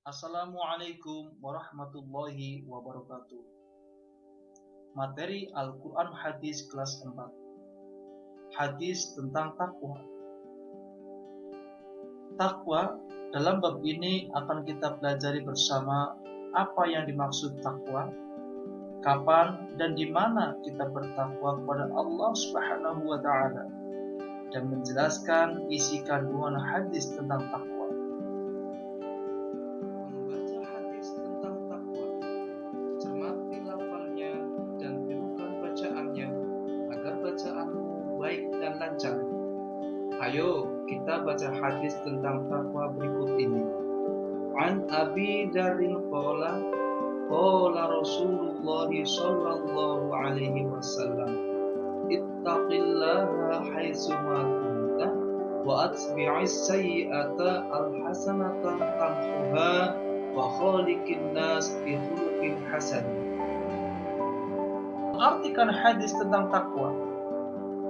Assalamualaikum warahmatullahi wabarakatuh. Materi Al-Quran Hadis kelas 4. Hadis tentang takwa. Takwa, dalam bab ini akan kita pelajari bersama apa yang dimaksud takwa, kapan dan di mana kita bertakwa kepada Allah Subhanahu wa taala, dan menjelaskan isi kandungan hadis tentang takwa. Membaca hadis tentang takwa, cermati lafalnya dan tirukan bacaannya agar bacaanmu baik dan lancar. Ayo kita baca hadis tentang takwa berikut ini. An Abi Dzarrin qala Rasulullah sallallahu alaihi wasallam, ittaqillaha haitsu ma kunta wa atbi'is sayyi'ata alhasanata tamhuha wa khaliqin nas bi khuluqin hasan. Mengartikan hadis tentang takwa.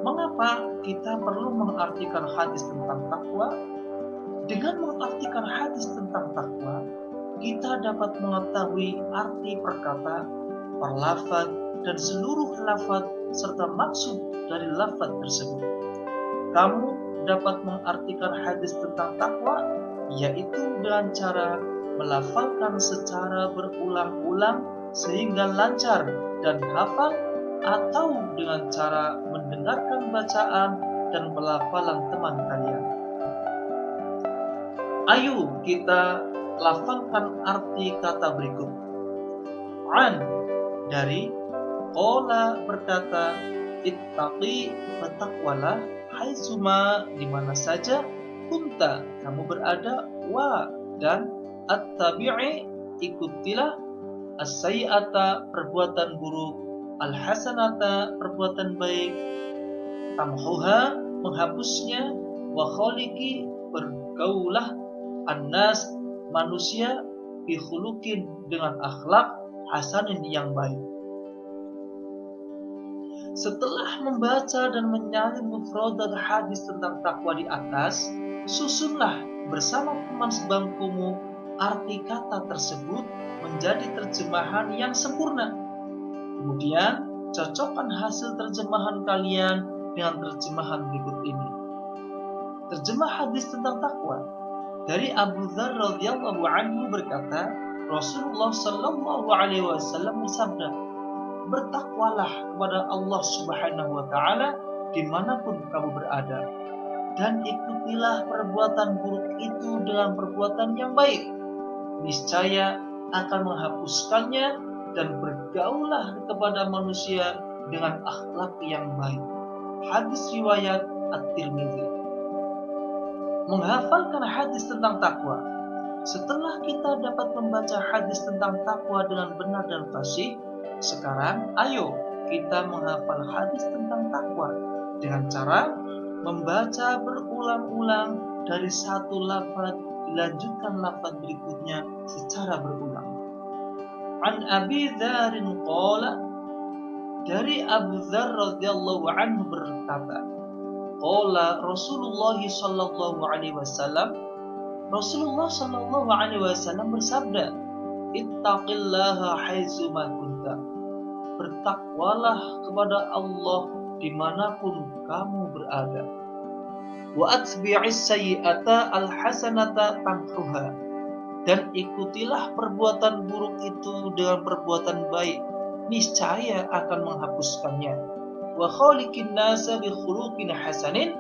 Mengapa kita perlu mengartikan hadis tentang takwa? Dengan mengartikan hadis tentang takwa, kita dapat mengetahui arti perkata, perlafaz, dan seluruh lafaz serta maksud dari lafaz tersebut. Kamu dapat mengartikan hadis tentang takwa, yaitu dengan cara melafalkan secara berulang-ulang sehingga lancar dan hafal, atau dengan cara mendengarkan bacaan dan pelafalan teman kalian. Ayo kita lafalkan arti kata berikut. An, dari, qala, berkata, ittaqi, bertakwalah, haitsuma, di mana saja, kunta, kamu berada, wa, dan attabi'i, ikutilah, as-sayyi'ata, perbuatan buruk, al-hasanata, perbuatan baik, tamhuha, menghapusnya, wa khaliqi, bergaulah, annas, manusia, bi khuluqin, dengan akhlak, hasanin, yang baik. Setelah membaca dan menyalin mufradat hadis tentang takwa di atas, susunlah bersama teman sebangkumu arti kata tersebut menjadi terjemahan yang sempurna. Kemudian, cocokkan hasil terjemahan kalian dengan terjemahan berikut ini. Terjemah hadis tentang takwa. Dari Abu Dzar radhiyallahu anhu berkata, Rasulullah sallallahu alaihi wasallam bersabda, bertakwalah kepada Allah Subhanahu wa taala dimanapun kamu berada, dan ikutilah perbuatan buruk itu dengan perbuatan yang baik. Niscaya akan menghapuskannya, dan bergaullah kepada manusia dengan akhlak yang baik. Hadis riwayat At-Tirmidzi. Menghafalkan hadis tentang takwa. Setelah kita dapat membaca hadis tentang takwa dengan benar dan fasih, sekarang ayo kita menghafal hadis tentang takwa dengan cara membaca berulang-ulang dari satu lafaz dilanjutkan lafaz berikutnya secara berulang. An Abi Dzarrin qala, dari Abu Dzar radhiyallahu anhu berkata, qala Rasulullah sallallahu alaihi wasallam, Rasulullah sallallahu alaihi wasallam bersabda, ittaqillaha haitsu ma kunta, bertakwalah kepada Allah dimanapun kamu berada, wa atbi'is sayyi'ata alhasanata tamhuha, dan ikutilah perbuatan buruk itu dengan perbuatan baik, niscaya akan menghapuskannya, wa khaliqin nasa bi khuluqin hasanin,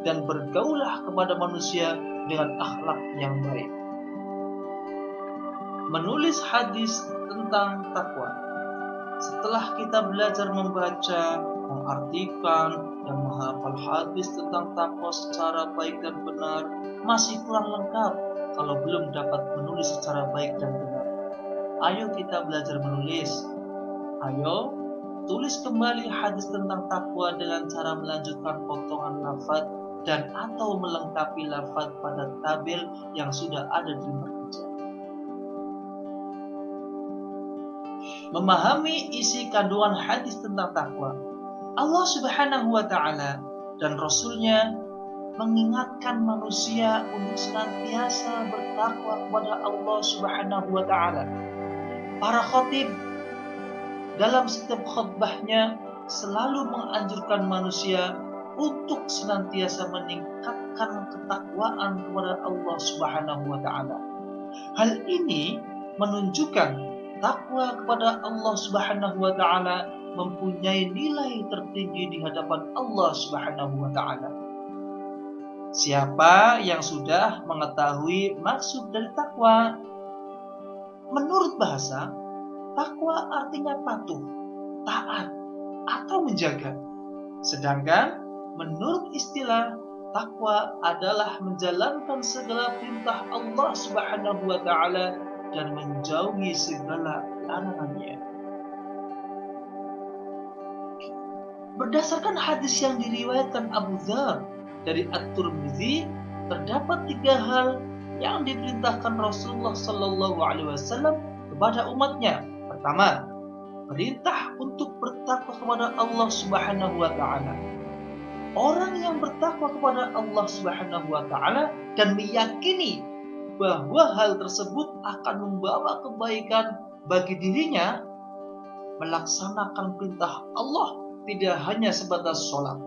dan bergaulah kepada manusia dengan akhlak yang baik. Menulis hadis tentang takwa. Setelah kita belajar membaca, mengartikan, dan menghafal hadis tentang takwa secara baik dan benar, masih kurang lengkap kalau belum dapat menulis secara baik dan benar. Ayo kita belajar menulis. Ayo tulis kembali hadis tentang takwa dengan cara melanjutkan potongan lafaz dan atau melengkapi lafaz pada tabel yang sudah ada di lembar kerja. Memahami isi kandungan hadis tentang takwa. Allah Subhanahu wa taala dan Rasul-Nya mengingatkan manusia untuk senantiasa bertakwa kepada Allah Subhanahu wa taala. Para khatib dalam setiap khutbahnya selalu menganjurkan manusia untuk senantiasa meningkatkan ketakwaan kepada Allah Subhanahu wa taala. Hal ini menunjukkan takwa kepada Allah Subhanahu wa taala mempunyai nilai tertinggi di hadapan Allah Subhanahu wa taala. Siapa yang sudah mengetahui maksud dari takwa? Menurut bahasa, takwa artinya patuh, taat, atau menjaga. Sedangkan menurut istilah, takwa adalah menjalankan segala perintah Allah Subhanahu wa taala dan menjauhi segala larangannya. Berdasarkan hadis yang diriwayatkan Abu Dzar dari At-Tirmidzi, terdapat 3 hal yang diperintahkan Rasulullah Sallallahu Alaihi Wasallam kepada umatnya. Pertama, perintah untuk bertakwa kepada Allah Subhanahu wa taala. Orang yang bertakwa kepada Allah Subhanahu wa taala dan meyakini bahwa hal tersebut akan membawa kebaikan bagi dirinya, melaksanakan perintah Allah tidak hanya sebatas sholat,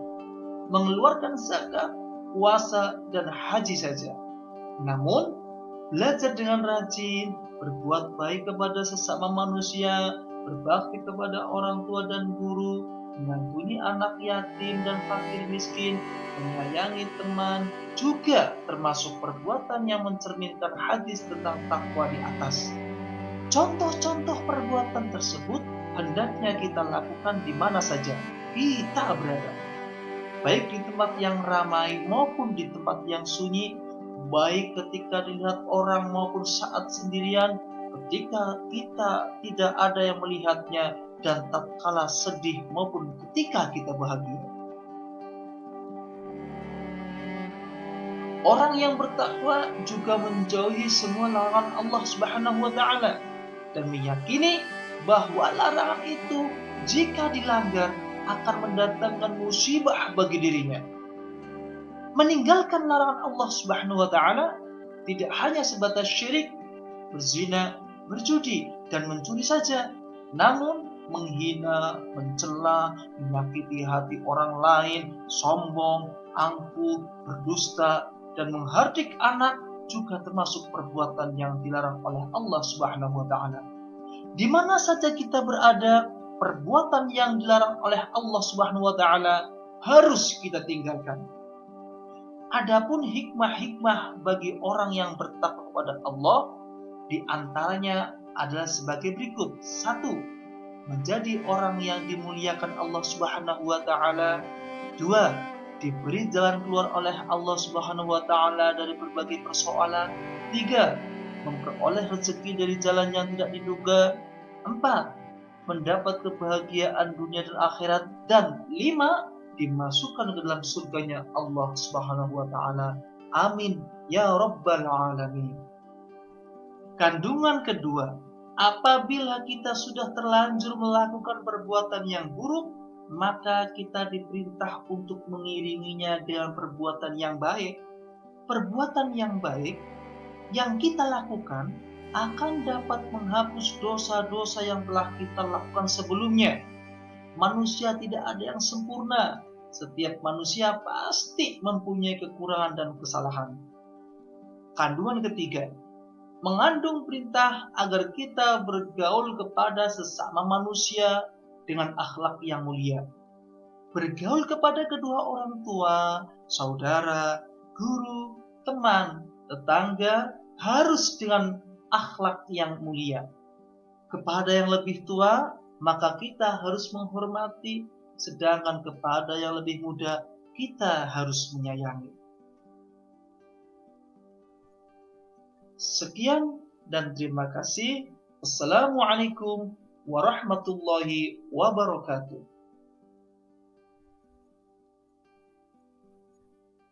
mengeluarkan zakat, puasa, dan haji saja. Namun, belajar dengan rajin, berbuat baik kepada sesama manusia, berbakti kepada orang tua dan guru, menyantuni anak yatim dan fakir miskin, menyayangi teman, juga termasuk perbuatan yang mencerminkan hadis tentang takwa di atas. Contoh-contoh perbuatan tersebut hendaknya kita lakukan di mana saja kita berada, baik di tempat yang ramai maupun di tempat yang sunyi, baik ketika dilihat orang maupun saat sendirian, ketika kita tidak ada yang melihatnya, dan tatkala sedih maupun ketika kita bahagia. Orang yang bertakwa juga menjauhi semua larangan Allah Subhanahu wa taala dan meyakini bahwa larangan itu jika dilanggar akan mendatangkan musibah bagi dirinya. Meninggalkan larangan Allah Subhanahu wa taala tidak hanya sebatas syirik, berzina, berjudi, dan mencuri saja, namun menghina, mencela, menyakiti hati orang lain, sombong, angkuh, berdusta, dan menghardik anak juga termasuk perbuatan yang dilarang oleh Allah Subhanahu wa taala. Di mana saja kita berada, perbuatan yang dilarang oleh Allah Subhanahu wa taala harus kita tinggalkan. Adapun hikmah-hikmah bagi orang yang bertakwa kepada Allah, di antaranya adalah sebagai berikut. 1. Menjadi orang yang dimuliakan Allah Subhanahu wa taala. 2. Diberi jalan keluar oleh Allah Subhanahu wa taala dari berbagai persoalan. 3. Memperoleh rezeki dari jalan yang tidak diduga. 4. Mendapat kebahagiaan dunia dan akhirat. Dan 5. Dimasukkan ke dalam surganya Allah Subhanahu wa taala. Amin ya rabbal alamin. Kandungan kedua, apabila kita sudah terlanjur melakukan perbuatan yang buruk, maka kita diperintah untuk mengiringinya dengan perbuatan yang baik. Perbuatan yang baik yang kita lakukan akan dapat menghapus dosa-dosa yang telah kita lakukan sebelumnya. Manusia tidak ada yang sempurna. Setiap manusia pasti mempunyai kekurangan dan kesalahan. Kandungan ketiga, mengandung perintah agar kita bergaul kepada sesama manusia dengan akhlak yang mulia. Bergaul kepada kedua orang tua, saudara, guru, teman, tetangga harus dengan akhlak yang mulia. Kepada yang lebih tua, maka kita harus menghormati, sedangkan kepada yang lebih muda, kita harus menyayangi. Sekian dan terima kasih. Assalamualaikum warahmatullahi wabarakatuh.